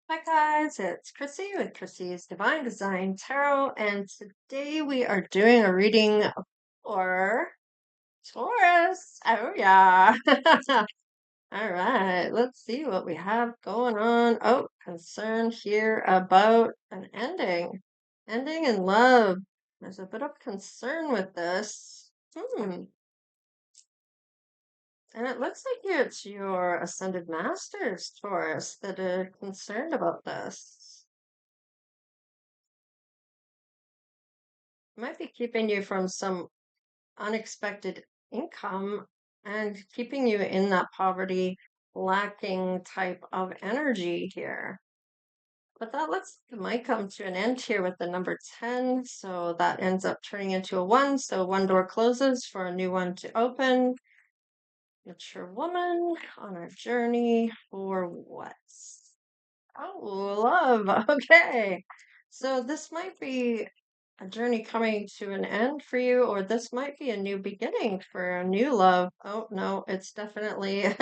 Hi guys, it's Chrissy with Chrissy's Divine Design Tarot, and today we are doing a reading for Taurus. Oh yeah. All right, let's see what we have going on. Oh, concern here about an ending. Ending in love. There's a bit of concern with this. And it looks like it's your Ascended Masters, Taurus, that are concerned about this. Might be keeping you from some unexpected income and keeping you in that poverty lacking type of energy here. But that looks like it might come to an end here with the number 10. So that ends up turning into a 1. So one door closes for a new one to open. Mature woman on a journey for what? Oh, love. Okay. So this might be a journey coming to an end for you, or this might be a new beginning for a new love. Oh, no, it's definitely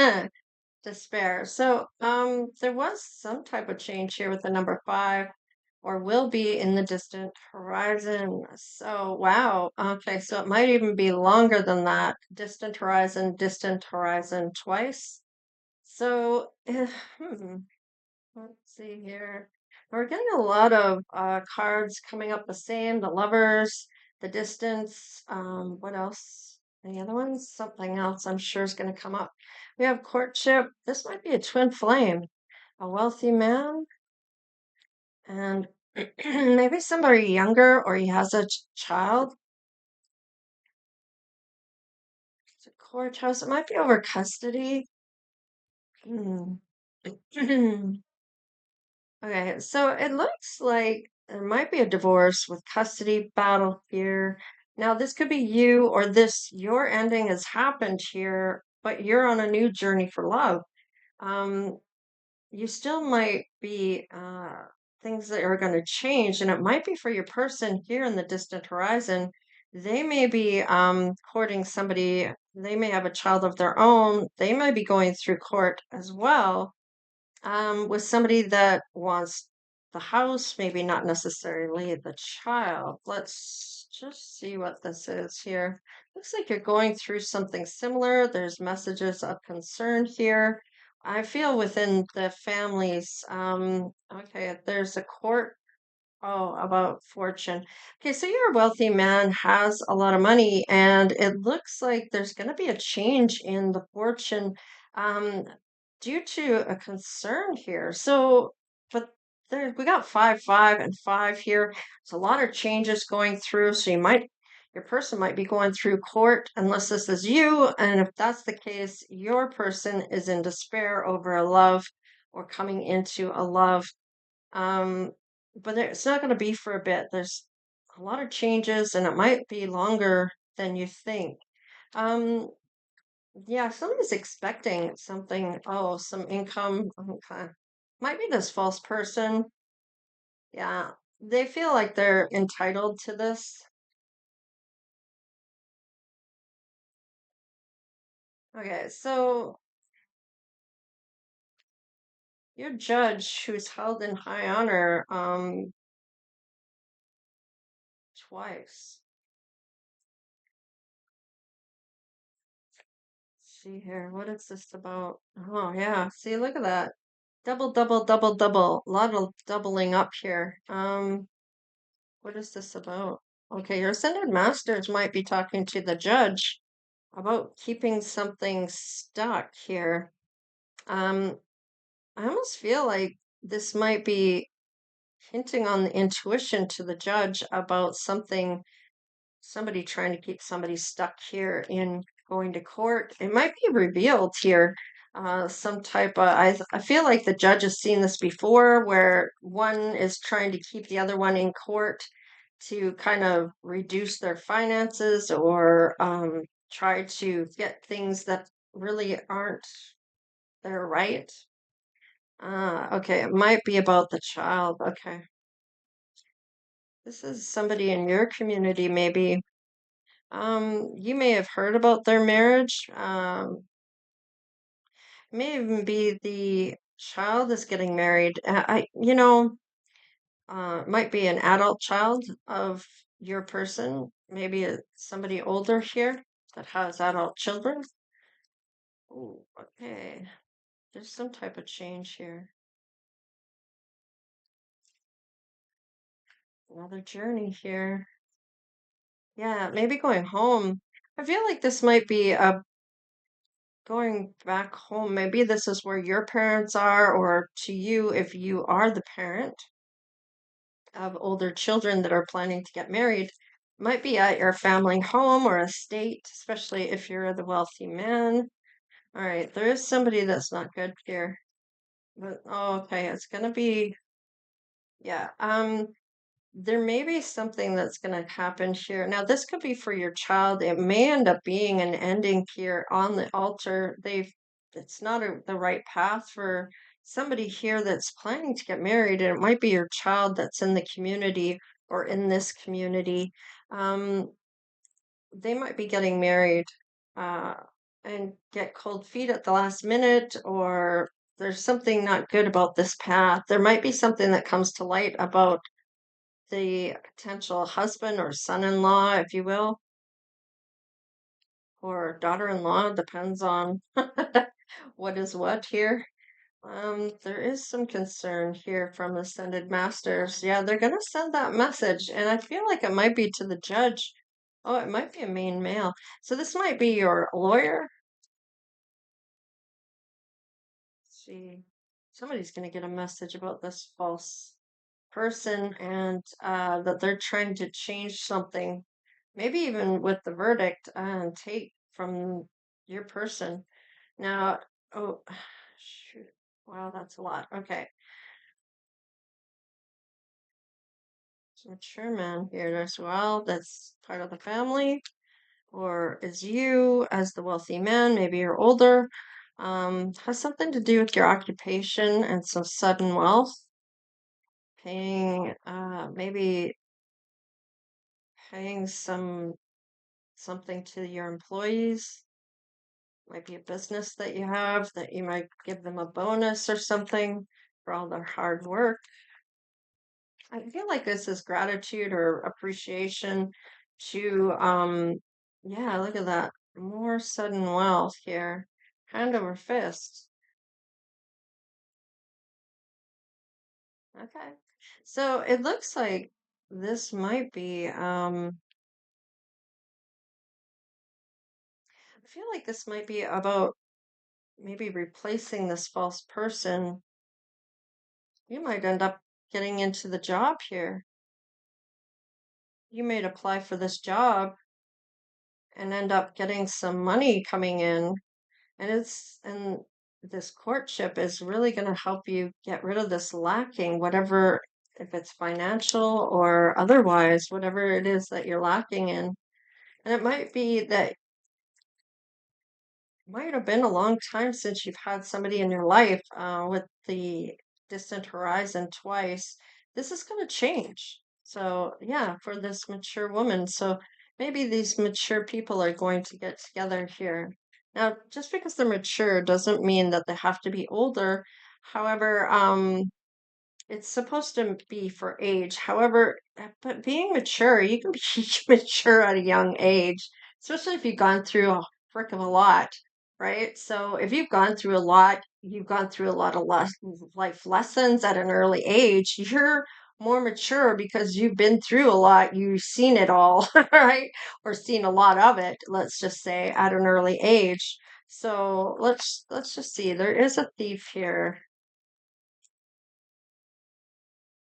despair. So, there was some type of change here with the number 5, or will be in the distant horizon. So, wow. Okay, so it might even be longer than that. Distant horizon twice. So, let's see here. We're getting a lot of cards coming up the same. The lovers, the distance. What else? Any other ones? Something else I'm sure is going to come up. We have courtship. This might be a twin flame, a wealthy man, and maybe somebody younger or he has a child. It's a courthouse. It might be over custody. Hmm. Okay, so it looks like there might be a divorce with custody battle here. Now, this could be you or your ending has happened here, but you're on a new journey for love. Um, you still might be things that are going to change, and it might be for your person here in the distant horizon. They may be courting somebody, they may have a child of their own, they may be going through court as well with somebody that wants the house, maybe not necessarily the child. Let's just see what this is here. Looks like you're going through something similar. There's messages of concern here. I feel within the families, okay, there's a court. Oh, about fortune. Okay, so you're a wealthy man, has a lot of money, and it looks like there's going to be a change in the fortune um, due to a concern here. So, but we got 5, 5, and 5 here. It's a lot of changes going through. So your person might be going through court unless this is you. And if that's the case, your person is in despair over a love or coming into a love. Um, but it's not going to be for a bit. There's a lot of changes, and it might be longer than you think. Um, yeah, somebody's expecting something. Oh, some income. Okay. Might be this false person. Yeah, they feel like they're entitled to this. Okay, so your judge, who's held in high honor, twice. See here, what is this about? Oh, yeah. See, look at that. Double, double, double, double. A lot of doubling up here. What is this about? Okay, your ascended masters might be talking to the judge about keeping something stuck here. Um, I almost feel like this might be hinting on the intuition to the judge about somebody trying to keep somebody stuck here in going to court. It might be revealed here. Some type of, I feel like the judge has seen this before where one is trying to keep the other one in court to kind of reduce their finances or try to get things that really aren't their right. Okay, it might be about the child. Okay. This is somebody in your community, maybe. You may have heard about their marriage. May even be child is getting married. Might be an adult child of your person, maybe somebody older here that has adult children. Oh, okay. There's some type of change here. Another journey here. Yeah, maybe going home. I feel like this might be a going back home. Maybe this is where your parents are, or to you, if you are the parent of older children that are planning to get married, might be at your family home or estate, especially if you're the wealthy man. All right, there is somebody that's not good here. But oh, okay, it's gonna be yeah. There may be something that's going to happen here. Now, this could be for your child. It may end up being an ending here on the altar. It's not the right path for somebody here that's planning to get married, and it might be your child that's in the community or in this community. Um, they might be getting married uh, and get cold feet at the last minute, or there's something not good about this path. There might be something that comes to light about the potential husband or son-in-law, if you will, or daughter-in-law, depends on what is what here. There is some concern here from Ascended Masters. Yeah, they're going to send that message, and I feel like it might be to the judge. Oh, it might be a main male. So this might be your lawyer. Let's see, somebody's going to get a message about this false person and that they're trying to change something, maybe even with the verdict and take from your person. Now, oh, shoot. Wow, that's a lot. Okay. So mature man here as well. That's part of the family. Or is you as the wealthy man, maybe you're older, has something to do with your occupation and some sudden wealth, paying, maybe paying something to your employees. Might be a business that you have that you might give them a bonus or something for all their hard work. I feel like this is gratitude or appreciation to, yeah, look at that. More sudden wealth here. Hand over fist. Okay. So it looks like this might be, I feel like this might be about maybe replacing this false person. You might end up getting into the job here. You might apply for this job and end up getting some money coming in. And this courtship is really going to help you get rid of this lacking, whatever, if it's financial or otherwise, whatever it is that you're lacking in. And it might be that might have been a long time since you've had somebody in your life with the distant horizon twice. This is going to change. So, yeah, for this mature woman. So, maybe these mature people are going to get together here. Now, just because they're mature doesn't mean that they have to be older. However, it's supposed to be for age. However, but being mature, you can be mature at a young age, especially if you've gone through a frick of a lot, right? So if you've gone through a lot, you've gone through a lot of life lessons at an early age, you're more mature because you've been through a lot, you've seen it all, right? Or seen a lot of it, let's just say, at an early age. So let's just see. There is a thief here.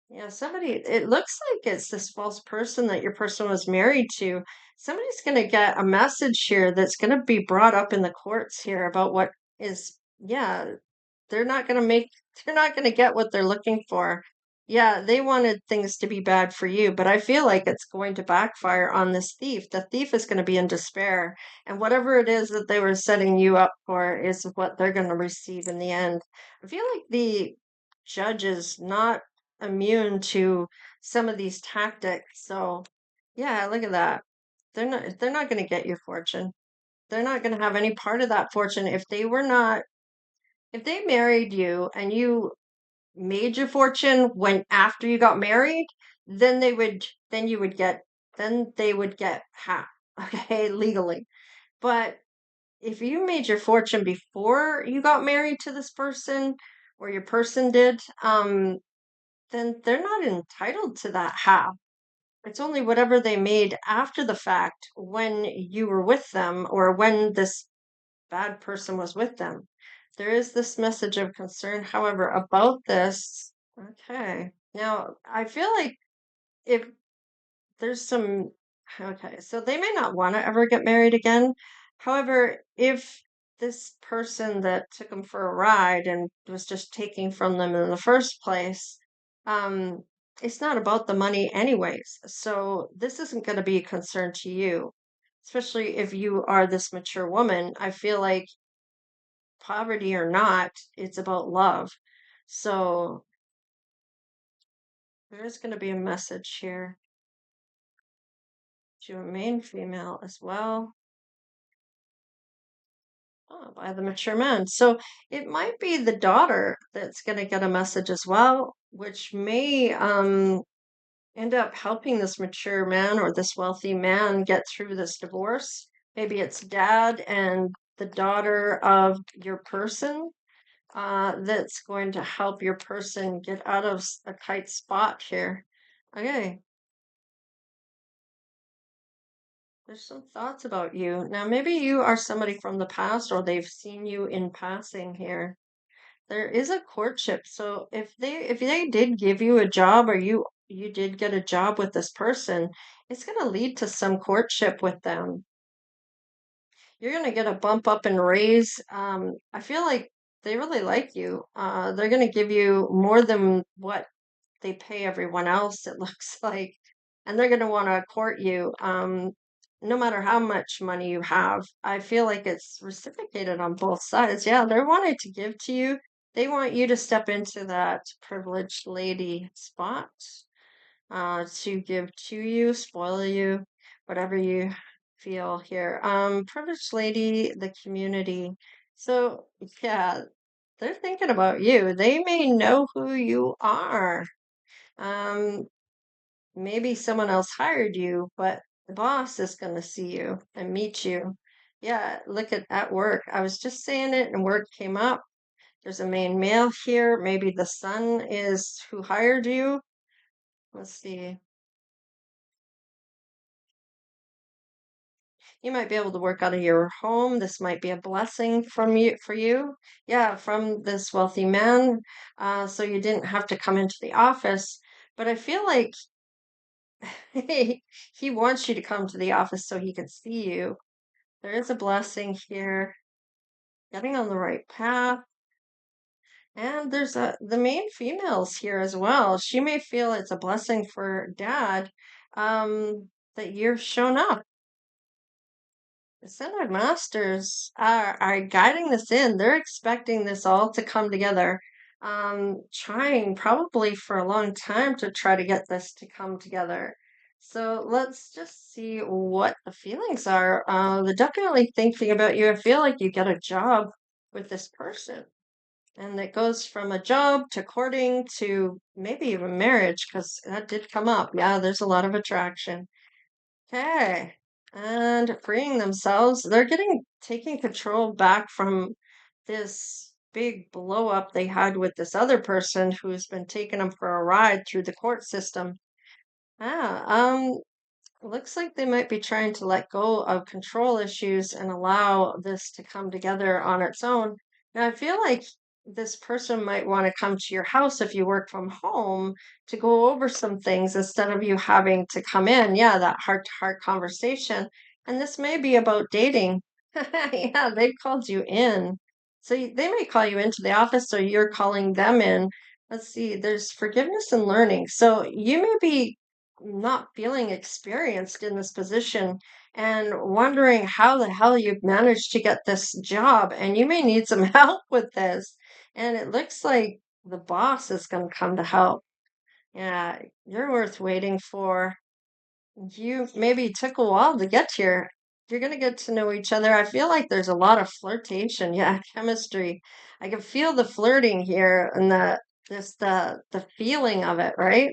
Yeah, somebody, it looks like it's this false person that your person was married to. Somebody's going to get a message here that's going to be brought up in the courts here about what is, yeah, they're not going to make, they're not going to get what they're looking for. Yeah, they wanted things to be bad for you, but I feel like it's going to backfire on this thief. The thief is going to be in despair, and whatever it is that they were setting you up for is what they're going to receive in the end. I feel like the judge is not immune to some of these tactics. So, yeah, look at that. They're not going to get your fortune. They're not going to have any part of that fortune if they were not if they married you and you made your fortune when after you got married, then they would then you would get then they would get half, okay, legally. But if you made your fortune before you got married to this person or your person did, then they're not entitled to that half. It's only whatever they made after the fact when you were with them or when this bad person was with them. There is this message of concern, however, about this. Okay. Now, I feel like if there's some, okay, so they may not want to ever get married again. However, if this person that took them for a ride and was just taking from them in the first place, um, it's not about the money anyways. So this isn't going to be a concern to you, especially if you are this mature woman. I feel like poverty or not, it's about love. So there is going to be a message here to a main female as well. Oh, by the mature man. So it might be the daughter that's going to get a message as well, which may end up helping this mature man or this wealthy man get through this divorce. Maybe it's dad and the daughter of your person that's going to help your person get out of a tight spot here. Okay, there's some thoughts about you. Now, maybe you are somebody from the past or they've seen you in passing here. There is a courtship. So if they did give you a job or you did get a job with this person, it's going to lead to some courtship with them. You're going to get a bump up in raise. I feel like they really like you. They're going to give you more than what they pay everyone else, it looks like. And they're going to want to court you, no matter how much money you have. I feel like it's reciprocated on both sides. Yeah, they're wanting to give to you. They want you to step into that privileged lady spot, to give to you, spoil you, whatever you feel here. Privileged lady, the community. So, yeah, they're thinking about you. They may know who you are. Um, Maybe someone else hired you, but the boss is going to see you and meet you. Yeah, look at work. I was just saying it, and work came up. There's a main male here. Maybe the son is who hired you. Let's see. You might be able to work out of your home. This might be a blessing from you for you. Yeah, from this wealthy man. So you didn't have to come into the office. But I feel like he wants you to come to the office so he can see you. There is a blessing here, getting on the right path. And there's the main females here as well. She may feel it's a blessing for dad, that you're shown up. The Synod Masters are guiding this in. They're expecting this all to come together. Trying probably for a long time to try to get this to come together. So let's just see what the feelings are. They're definitely thinking about you. I feel like you get a job with this person. And it goes from a job to courting to maybe even marriage, because that did come up. Yeah, there's a lot of attraction. Okay. And freeing themselves, they're getting taking control back from this big blow up they had with this other person who's been taking them for a ride through the court system. Ah, looks like they might be trying to let go of control issues and allow this to come together on its own. Now, I feel like this person might want to come to your house if you work from home to go over some things instead of you having to come in. Yeah, that heart to heart conversation. And this may be about dating. Yeah, they've called you in. So they may call you into the office, or you're calling them in. Let's see, there's forgiveness and learning. So you may be not feeling experienced in this position and wondering how the hell you've managed to get this job, and you may need some help with this. And it looks like the boss is going to come to help. Yeah, you're worth waiting for. You maybe took a while to get here. you're gonna get to know each other. I feel like there's a lot of flirtation. Yeah, chemistry. I can feel the flirting here and the feeling of it, right?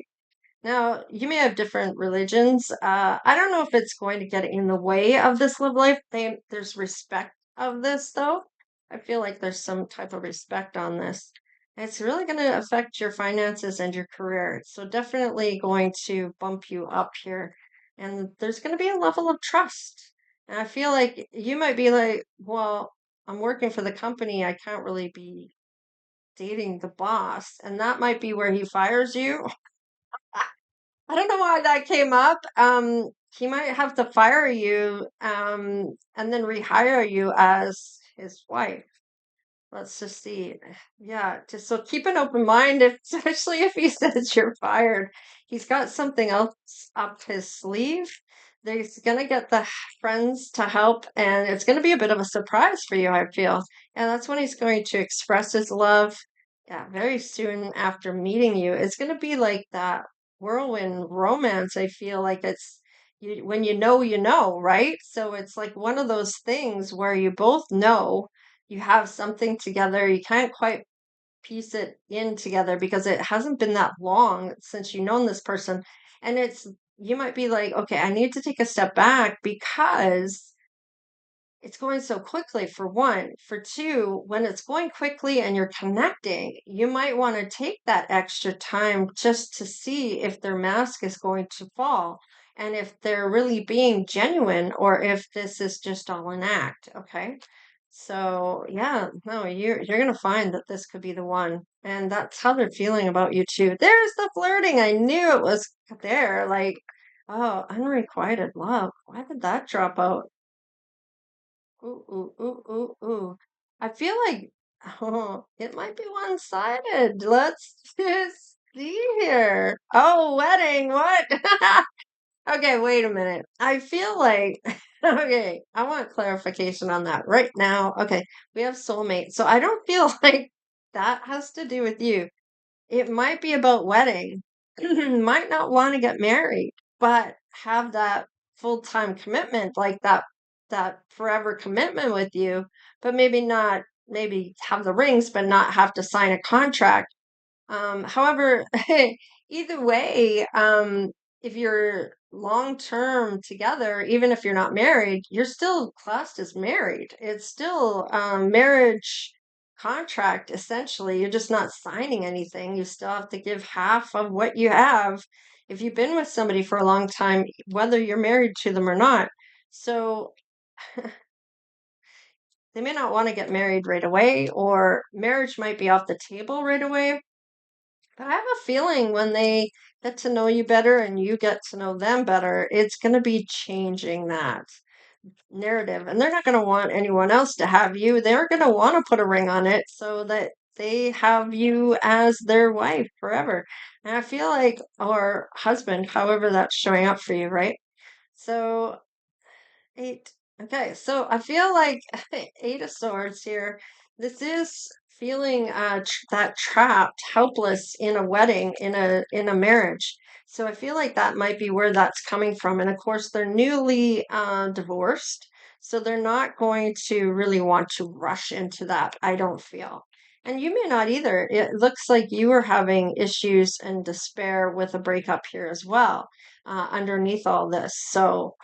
Now, you may have different religions. I don't know if it's going to get in the way of this love life. There's respect of this, though. I feel like there's some type of respect on this. It's really going to affect your finances and your career. So definitely going to bump you up here. And there's going to be a level of trust. And I feel like you might be like, well, I'm working for the company. I can't really be dating the boss. And that might be where he fires you. I don't know why that came up. He might have to fire you, and then rehire you as his wife. Let's just see. Yeah, just so keep an open mind, especially if he says you're fired. He's got something else up his sleeve. He's gonna get the friends to help, and it's gonna be a bit of a surprise for you, I feel. And that's when he's going to express his love. Yeah, very soon after meeting you. It's gonna be like that whirlwind romance. I feel like it's you when you know, right? So it's like one of those things where you both know you have something together. You can't quite piece it in together because it hasn't been that long since you've known this person. And you might be like, okay, I need to take a step back because it's going so quickly, for one. For two, when it's going quickly and you're connecting, you might want to take that extra time just to see if their mask is going to fall and if they're really being genuine or if this is just all an act. Okay. So yeah, no, you're gonna find that this could be the one. And that's how they're feeling about you too. There's the flirting. I knew it was there. Like, oh, unrequited love. Why did that drop out? Ooh, ooh, ooh, ooh, ooh. I feel like oh, it might be one-sided. Let's just see here. Oh, wedding. What? Okay, wait a minute. I feel like okay, I want clarification on that right now. Okay, we have soulmate. So I don't feel like that has to do with you. It might be about wedding. Might not want to get married, but have that full-time commitment, like that forever commitment with you, but maybe have the rings, but not have to sign a contract. However, either way, if you're long term together, even if you're not married, you're still classed as married. It's still marriage contract, essentially. You're just not signing anything. You still have to give half of what you have if you've been with somebody for a long time, whether you're married to them or not. So they may not want to get married right away, or marriage might be off the table right away. But I have a feeling when they get to know you better and you get to know them better, it's going to be changing that narrative. And they're not going to want anyone else to have you. They're going to want to put a ring on it so that they have you as their wife forever. And I feel like, or husband, however that's showing up for you, right? So 8. Okay, so I feel like 8 of Swords here. This is feeling that trapped, helpless in a wedding, in a marriage. So I feel like that might be where that's coming from. And of course, they're newly divorced, so they're not going to really want to rush into that, I don't feel. And you may not either. It looks like you are having issues and despair with a breakup here as well, underneath all this. So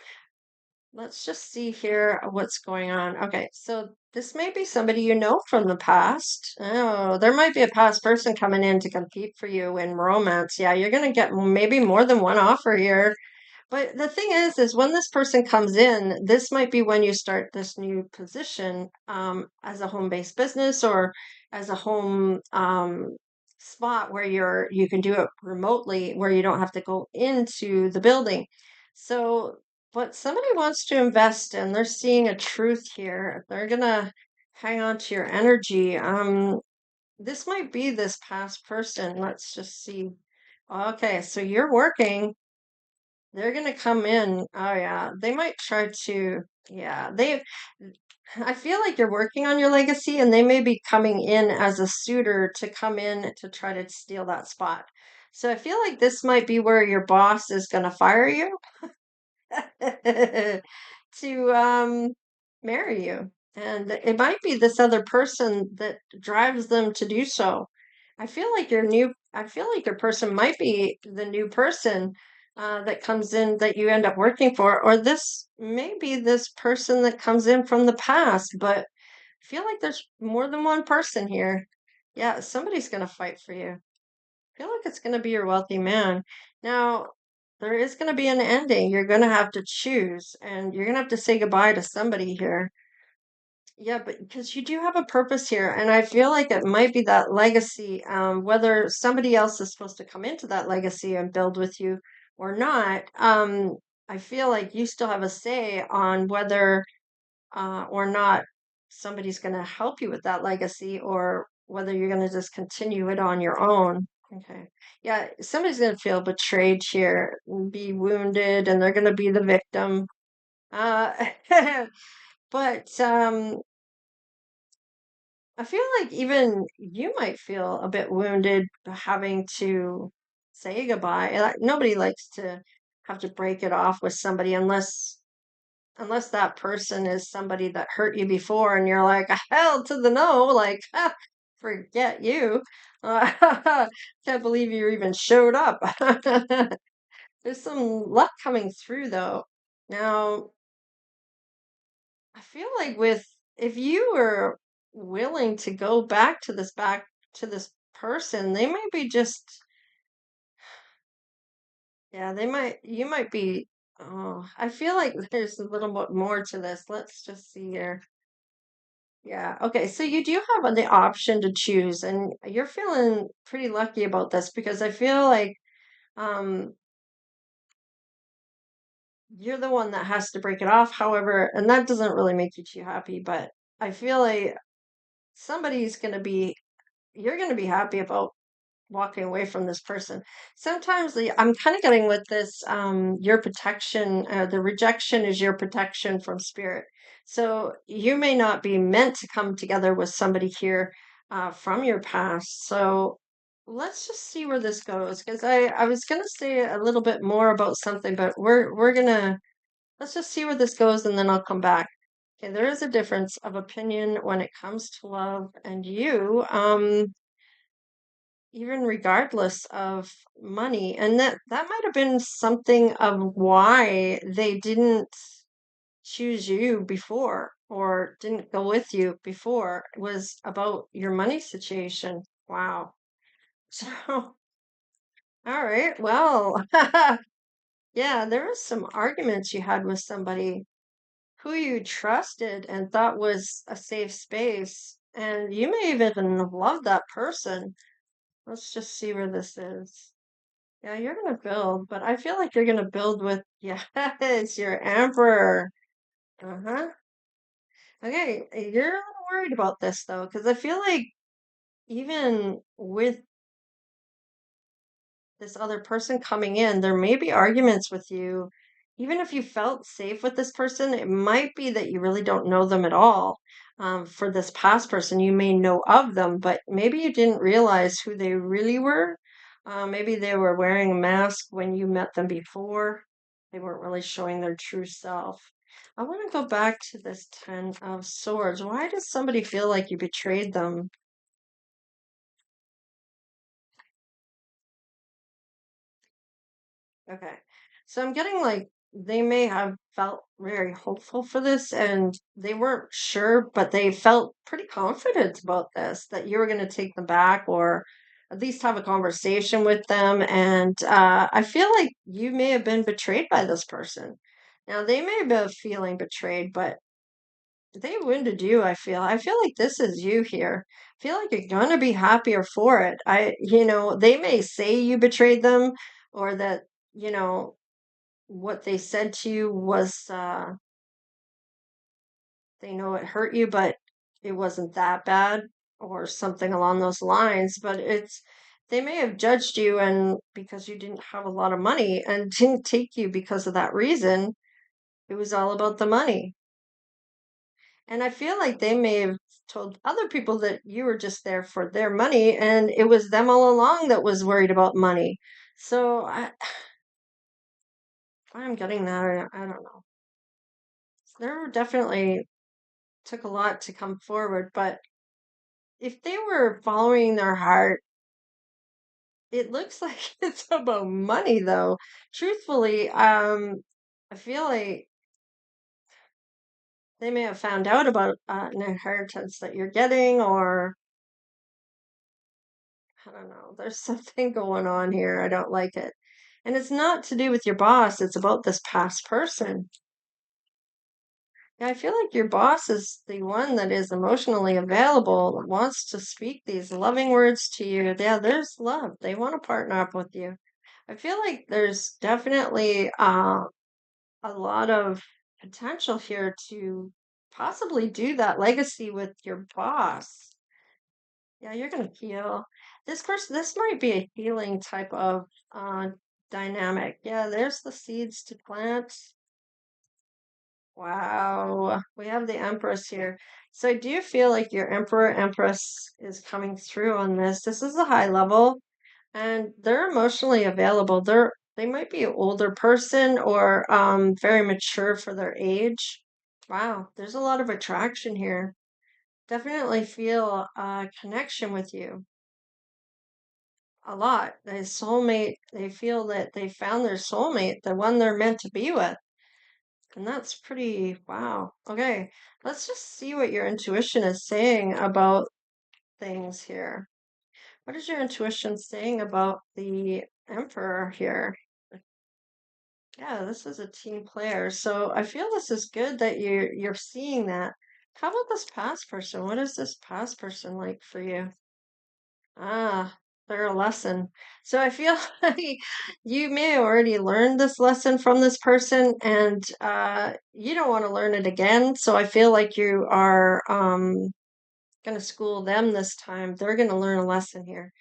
let's just see here what's going on. Okay, so this may be somebody you know from the past. Oh, there might be a past person coming in to compete for you in romance. Yeah, you're going to get maybe more than one offer here. But the thing is when this person comes in, this might be when you start this new position as a home-based business or as a home spot where you can do it remotely, where you don't have to go into the building. So, but somebody wants to invest and they're seeing a truth here. They're gonna hang on to your energy. This might be this past person. Let's just see. Okay, so you're working. They're gonna come in. Oh yeah, they might try to. Yeah, I feel like you're working on your legacy, and they may be coming in as a suitor to come in to try to steal that spot. So I feel like this might be where your boss is gonna fire you. to marry you. And it might be this other person that drives them to do so. I feel like your person might be the new person that comes in that you end up working for, or this may be this person that comes in from the past, but I feel like there's more than one person here. Yeah, somebody's going to fight for you. Feel like it's going to be your wealthy man. Now, there is going to be an ending. You're going to have to choose, and you're going to have to say goodbye to somebody here. Yeah, but because you do have a purpose here, and I feel like it might be that legacy, whether somebody else is supposed to come into that legacy and build with you or not. I feel like you still have a say on whether or not somebody's going to help you with that legacy or whether you're going to just continue it on your own. Okay. Yeah, somebody's going to feel betrayed here, and be wounded, and they're going to be the victim. Uh, but I feel like even you might feel a bit wounded having to say goodbye. Like, nobody likes to have to break it off with somebody unless that person is somebody that hurt you before and you're like, hell to the no, like, forget you. Can't believe you even showed up. There's some luck coming through though. Now, I feel like with if you were willing to go back to this person, they might be just yeah, they might you might be oh, I feel like there's a little bit more to this. Let's just see here. Yeah. Okay. So you do have the option to choose, and you're feeling pretty lucky about this because I feel like um, you're the one that has to break it off. However, and that doesn't really make you too happy, but I feel like somebody's going to be, you're going to be happy about walking away from this person. Sometimes I'm kind of getting with this your protection, the rejection is your protection from spirit. So you may not be meant to come together with somebody here from your past. So let's just see where this goes because I was going to say a little bit more about something, but we're going to let's just see where this goes and then I'll come back. Okay, there is a difference of opinion when it comes to love and you. Even regardless of money. And that might have been something of why they didn't choose you before or didn't go with you before was about your money situation. Wow. So, all right. Well, yeah, there was some arguments you had with somebody who you trusted and thought was a safe space. And you may even have loved that person. Let's just see where this is. Yeah, you're gonna build, but I feel like you're gonna build with yes, your emperor. Uh-huh. Okay, you're a little worried about this though, because I feel like even with this other person coming in, there may be arguments with you. Even if you felt safe with this person, it might be that you really don't know them at all. For this past person, you may know of them, but maybe you didn't realize who they really were. Maybe they were wearing a mask when you met them before. They weren't really showing their true self. I want to go back to this Ten of Swords. Why does somebody feel like you betrayed them? Okay. So I'm getting like they may have felt very hopeful for this and they weren't sure, but they felt pretty confident about this, that you were going to take them back or at least have a conversation with them. And I feel like you may have been betrayed by this person. Now, they may have been feeling betrayed, but they wounded you, I feel. I feel like this is you here. I feel like you're gonna be happier for it. They may say you betrayed them or that, you know, what they said to you was they know it hurt you, but it wasn't that bad or something along those lines. But it's they may have judged you and because you didn't have a lot of money and didn't take you because of that reason. It was all about the money. And I feel like they may have told other people that you were just there for their money, and it was them all along that was worried about money. So why I'm getting that, I don't know. there definitely took a lot to come forward, but if they were following their heart, it looks like it's about money though. Truthfully, I feel like they may have found out about an inheritance that you're getting, or I don't know. There's something going on here. I don't like it. And it's not to do with your boss, it's about this past person. Yeah, I feel like your boss is the one that is emotionally available, wants to speak these loving words to you. Yeah, there's love. They want to partner up with you. I feel like there's definitely a lot of potential here to possibly do that legacy with your boss. Yeah, you're gonna heal. This person, this might be a healing type of dynamic. Yeah, there's the seeds to plant. Wow, we have the Empress here. So I do feel like your Emperor Empress is coming through on this. This is a high level, and they're emotionally available. They might be an older person or very mature for their age. Wow, there's a lot of attraction here. Definitely feel a connection with you. A lot. Their soulmate, they feel that they found their soulmate, the one they're meant to be with. And that's pretty, wow. Okay, let's just see what your intuition is saying about things here. What is your intuition saying about the Emperor here? Yeah, this is a team player. So I feel this is good that you're seeing that. How about this past person? What is this past person like for you? Ah, they're a lesson. So I feel like you may have already learned this lesson from this person, and you don't want to learn it again. So I feel like you are going to school them this time. They're going to learn a lesson here.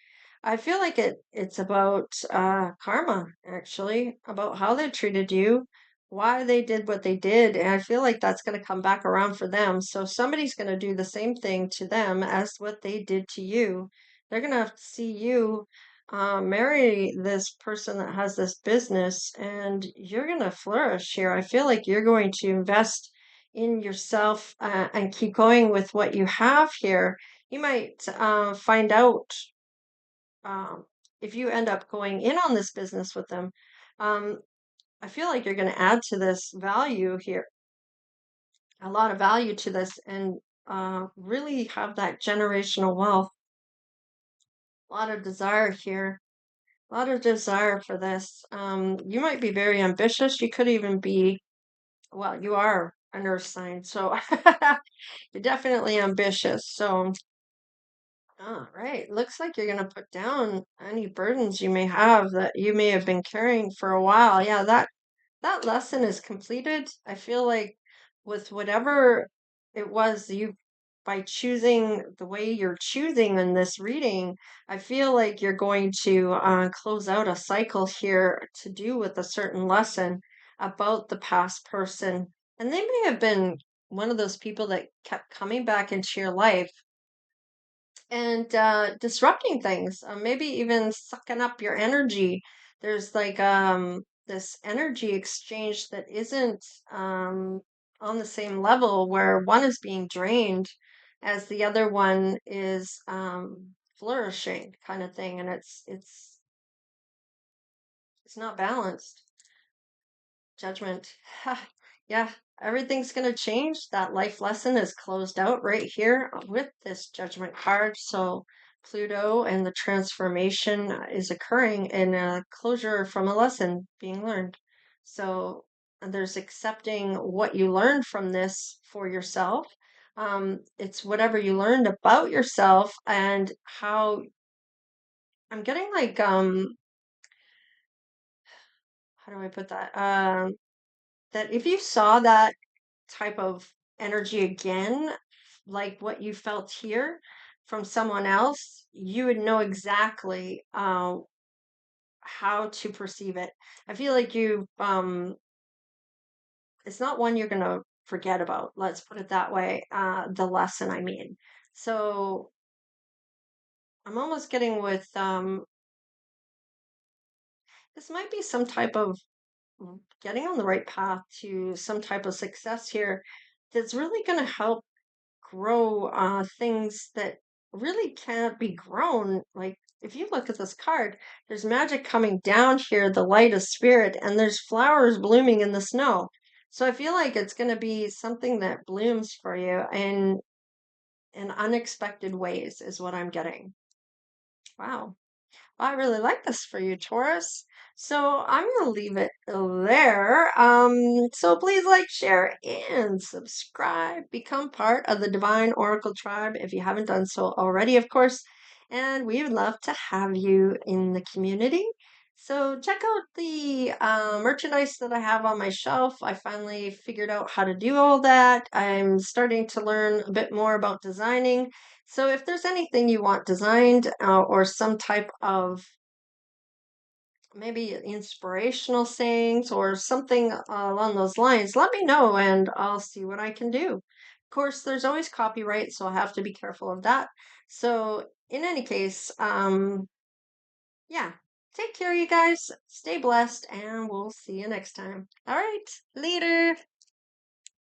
I feel like it's about karma, actually, about how they treated you, why they did what they did, and I feel like that's going to come back around for them. So somebody's going to do the same thing to them as what they did to you. They're going to have to see you marry this person that has this business, and you're going to flourish here. I feel like you're going to invest in yourself and keep going with what you have here. You might find out um, if you end up going in on this business with them, um, I feel like you're going to add to this value here, a lot of value to this, and really have that generational wealth. A lot of desire here, a lot of desire for this. You might be very ambitious. You could even be, well, you are a nurse sign, so you're definitely ambitious. So all right. Looks like you're going to put down any burdens you may have that you may have been carrying for a while. Yeah, that lesson is completed. I feel like with whatever it was you by choosing the way you're choosing in this reading, I feel like you're going to close out a cycle here to do with a certain lesson about the past person. And they may have been one of those people that kept coming back into your life and disrupting things, maybe even sucking up your energy. There's like this energy exchange that isn't on the same level where one is being drained as the other one is flourishing kind of thing, and it's not balanced. Judgment. Yeah, everything's going to change. That life lesson is closed out right here with this judgment card. So Pluto and the transformation is occurring in a closure from a lesson being learned. So there's accepting what you learned from this for yourself. It's whatever you learned about yourself and how I'm getting like how do I put that? That if you saw that type of energy again, like what you felt here from someone else, you would know exactly how to perceive it. I feel like it's not one you're going to forget about. Let's put it that way. The lesson, I mean. So I'm almost getting with this might be some type of getting on the right path to some type of success here that's really going to help grow things that really can't be grown. Like if you look at this card, there's magic coming down here, the light of spirit, and there's flowers blooming in the snow. So I feel like it's going to be something that blooms for you in unexpected ways, is what I'm getting. Wow. I really like this for you, Taurus. So I'm going to leave it there. So please like, share, and subscribe. Become part of the Divine Oracle Tribe if you haven't done so already, of course. And we would love to have you in the community. So check out the merchandise that I have on my shelf. I finally figured out how to do all that. I'm starting to learn a bit more about designing. So if there's anything you want designed or some type of maybe inspirational sayings or something along those lines, let me know and I'll see what I can do. Of course, there's always copyright, so I'll have to be careful of that. So in any case, yeah, take care, you guys. Stay blessed, and we'll see you next time. All right, later.